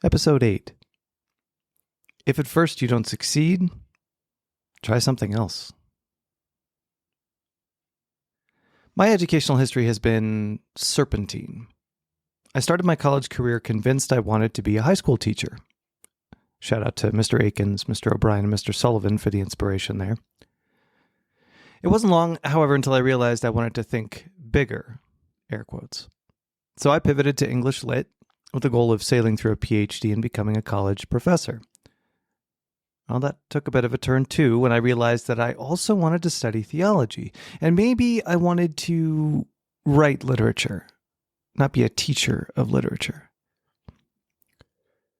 Episode 8. If at first you don't succeed, try something else. My educational history has been serpentine. I started my college career convinced I wanted to be a high school teacher. Shout out to Mr. Akins, Mr. O'Brien, and Mr. Sullivan for the inspiration there. It wasn't long, however, until I realized I wanted to think bigger, air quotes. So I pivoted to English Lit with the goal of sailing through a PhD and becoming a college professor. Well, that took a bit of a turn too when I realized that I also wanted to study theology, and maybe I wanted to write literature, not be a teacher of literature.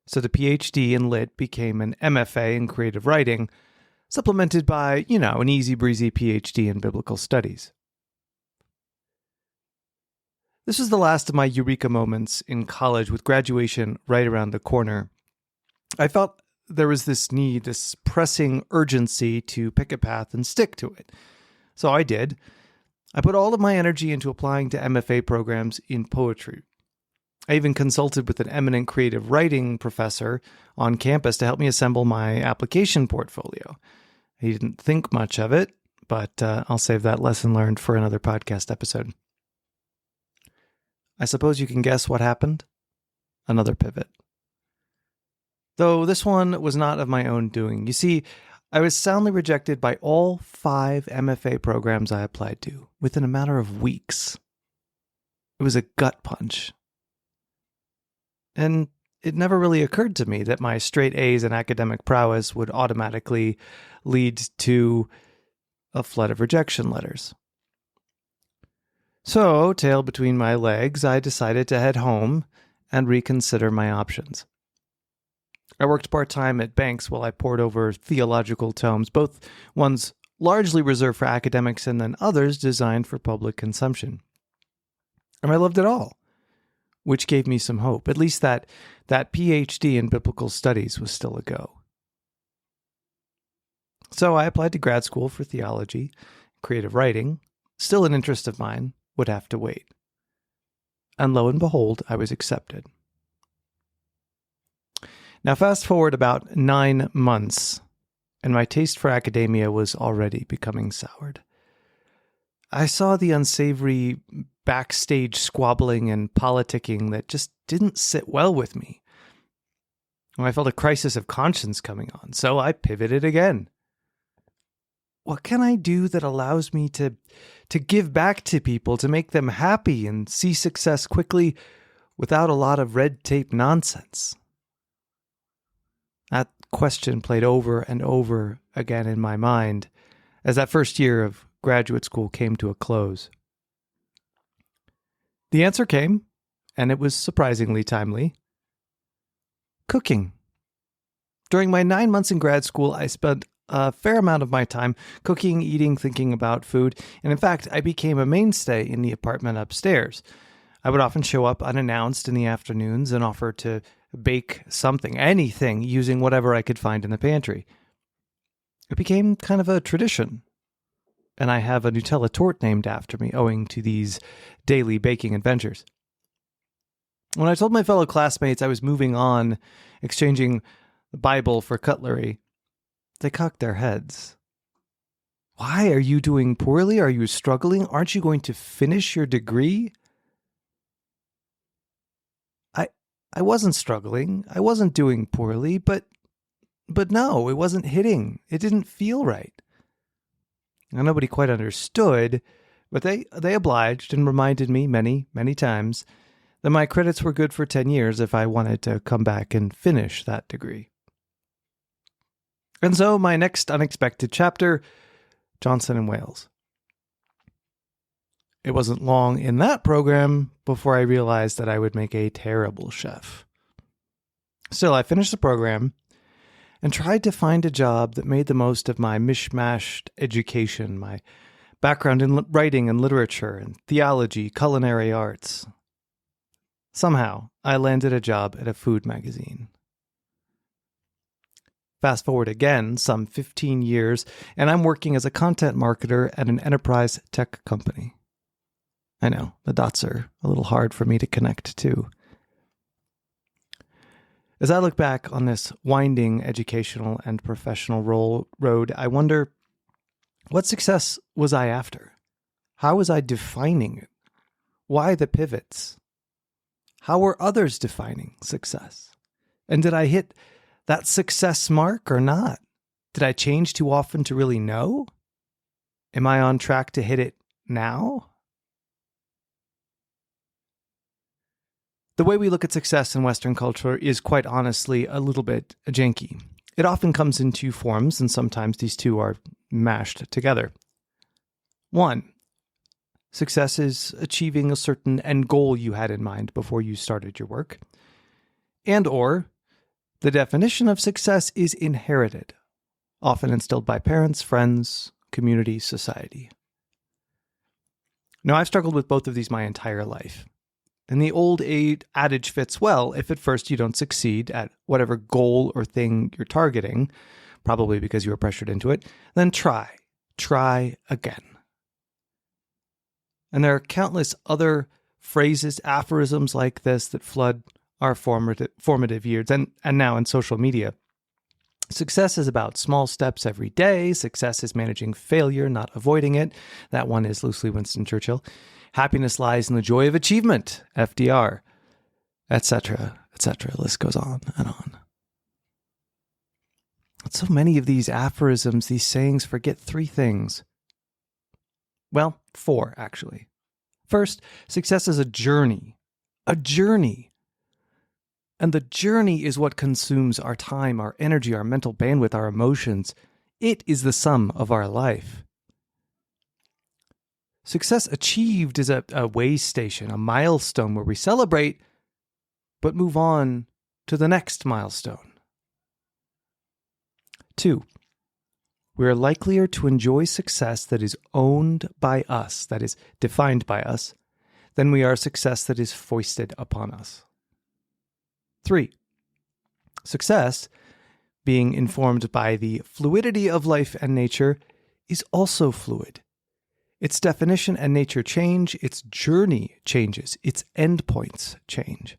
So the PhD in Lit became an MFA in creative writing, supplemented by, an easy breezy PhD in biblical studies. This was the last of my eureka moments in college, with graduation right around the corner. I felt there was this need, this pressing urgency to pick a path and stick to it. So I did. I put all of my energy into applying to MFA programs in poetry. I even consulted with an eminent creative writing professor on campus to help me assemble my application portfolio. He didn't think much of it, but I'll save that lesson learned for another podcast episode. I suppose you can guess what happened? Another pivot. Though this one was not of my own doing. You see, I was soundly rejected by all 5 MFA programs I applied to within a matter of weeks. It was a gut punch. And it never really occurred to me that my straight A's and academic prowess would automatically lead to a flood of rejection letters. So, tail between my legs, I decided to head home and reconsider my options. I worked part-time at banks while I pored over theological tomes, both ones largely reserved for academics and then others designed for public consumption. And I loved it all, which gave me some hope. At least that PhD in biblical studies was still a go. So I applied to grad school for theology, creative writing, still an interest of mine, would have to wait. And lo and behold, I was accepted. Now fast forward about 9 months, and my taste for academia was already becoming soured. I saw the unsavory backstage squabbling and politicking that just didn't sit well with me. I felt a crisis of conscience coming on, so I pivoted again. What can I do that allows me to give back to people, to make them happy and see success quickly without a lot of red tape nonsense? That question played over and over again in my mind as that first year of graduate school came to a close. The answer came, and it was surprisingly timely. Cooking. During my 9 months in grad school, I spent a fair amount of my time cooking, eating, thinking about food, and in fact, I became a mainstay in the apartment upstairs. I would often show up unannounced in the afternoons and offer to bake something, anything, using whatever I could find in the pantry. It became kind of a tradition, and I have a Nutella tort named after me owing to these daily baking adventures. When I told my fellow classmates I was moving on, exchanging the Bible for cutlery, they cocked their heads. Why? Are you doing poorly? Are you struggling? Aren't you going to finish your degree? I wasn't struggling. I wasn't doing poorly, but no, it wasn't hitting. It didn't feel right. Now, nobody quite understood, but they obliged and reminded me many, many times that my credits were good for 10 years if I wanted to come back and finish that degree. And so my next unexpected chapter, Johnson & Wales. It wasn't long in that program before I realized that I would make a terrible chef. Still, I finished the program and tried to find a job that made the most of my mishmashed education, my background in writing and literature and theology, culinary arts. Somehow, I landed a job at a food magazine. Fast forward again, some 15 years, and I'm working as a content marketer at an enterprise tech company. I know, the dots are a little hard for me to connect to. As I look back on this winding educational and professional road, I wonder, what success was I after? How was I defining it? Why the pivots? How were others defining success? And did I hit that success mark or not? Did I change too often to really know? Am I on track to hit it now? The way we look at success in Western culture is quite honestly a little bit janky. It often comes in two forms, and sometimes these two are mashed together. One, success is achieving a certain end goal you had in mind before you started your work. And or, the definition of success is inherited, often instilled by parents, friends, community, society. Now, I've struggled with both of these my entire life. And the old adage fits well: if at first you don't succeed at whatever goal or thing you're targeting, probably because you were pressured into it, then try again. And there are countless other phrases, aphorisms like this that flood our formative years and now in social media. Success is about small steps every day. Success is managing failure, not avoiding it. That one is loosely Winston Churchill. Happiness lies in the joy of achievement, FDR, etc., etc. The list goes on and on. But so many of these aphorisms, these sayings, forget three things. Well, four, actually. First, success is a journey. A journey. And the journey is what consumes our time, our energy, our mental bandwidth, our emotions. It is the sum of our life. Success achieved is a way station, a milestone where we celebrate, but move on to the next milestone. 2, we are likelier to enjoy success that is owned by us, that is defined by us, than we are success that is foisted upon us. 3, success, being informed by the fluidity of life and nature, is also fluid. Its definition and nature change, its journey changes, its endpoints change.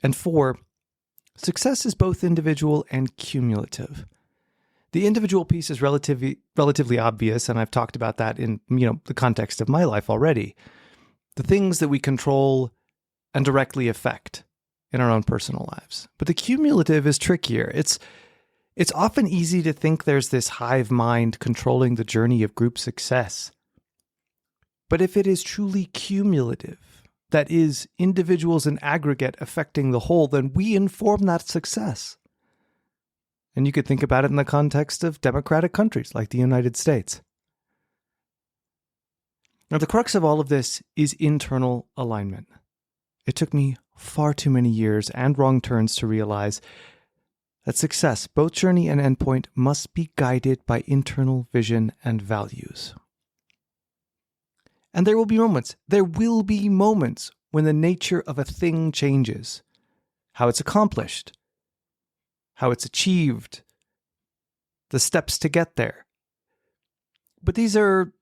And 4, success is both individual and cumulative. The individual piece is relatively obvious, and I've talked about that in the context of my life already. The things that we control and directly affect in our own personal lives. But the cumulative is trickier. It's often easy to think there's this hive mind controlling the journey of group success. But if it is truly cumulative, that is, individuals in aggregate affecting the whole, then we inform that success. And you could think about it in the context of democratic countries like the United States. Now, the crux of all of this is internal alignment. It took me far too many years and wrong turns to realize that success, both journey and endpoint, must be guided by internal vision and values. And there will be moments when the nature of a thing changes, how it's accomplished, how it's achieved, the steps to get there. But these are,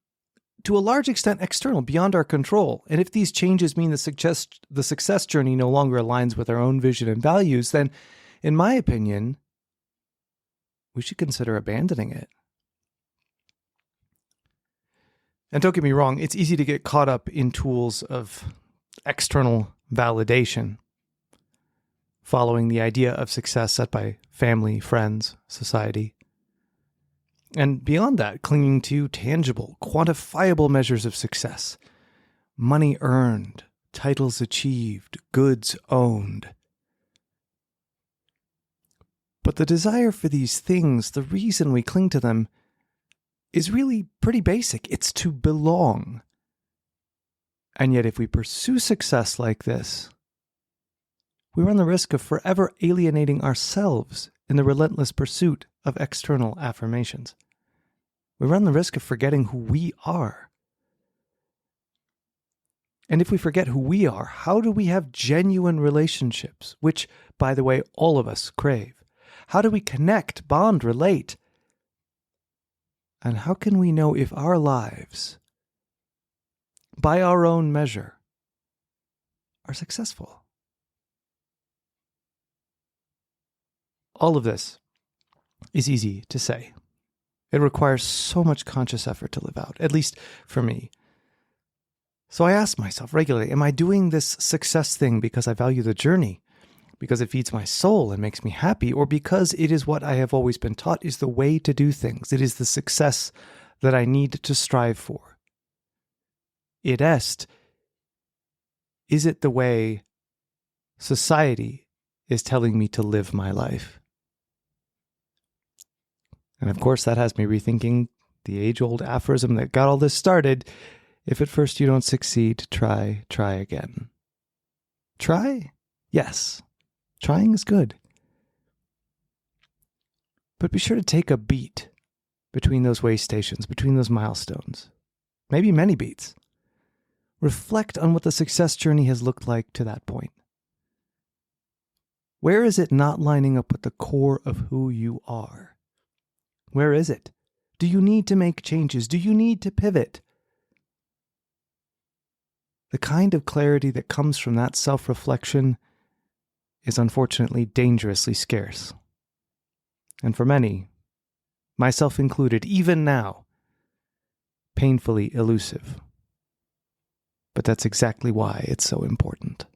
to a large extent, external, beyond our control. And if these changes mean the success journey no longer aligns with our own vision and values, then, in my opinion, we should consider abandoning it. And don't get me wrong, it's easy to get caught up in tools of external validation, following the idea of success set by family, friends, society. And beyond that, clinging to tangible, quantifiable measures of success. Money earned, titles achieved, goods owned. But the desire for these things, the reason we cling to them, is really pretty basic. It's to belong. And yet if we pursue success like this, we run the risk of forever alienating ourselves in the relentless pursuit of external affirmations. We run the risk of forgetting who we are. And if we forget who we are, how do we have genuine relationships, which, by the way, all of us crave? How do we connect, bond, relate? And how can we know if our lives, by our own measure, are successful? All of this is easy to say. It requires so much conscious effort to live out, at least for me. So I ask myself regularly, am I doing this success thing because I value the journey, because it feeds my soul and makes me happy, or because it is what I have always been taught is the way to do things? It is the success that I need to strive for. Id est, is it the way society is telling me to live my life? And of course, that has me rethinking the age-old aphorism that got all this started. If at first you don't succeed, try again. Try? Yes. Trying is good. But be sure to take a beat between those way stations, between those milestones. Maybe many beats. Reflect on what the success journey has looked like to that point. Where is it not lining up with the core of who you are? Where is it? Do you need to make changes? Do you need to pivot? The kind of clarity that comes from that self-reflection is unfortunately dangerously scarce. And for many, myself included, even now, painfully elusive. But that's exactly why it's so important.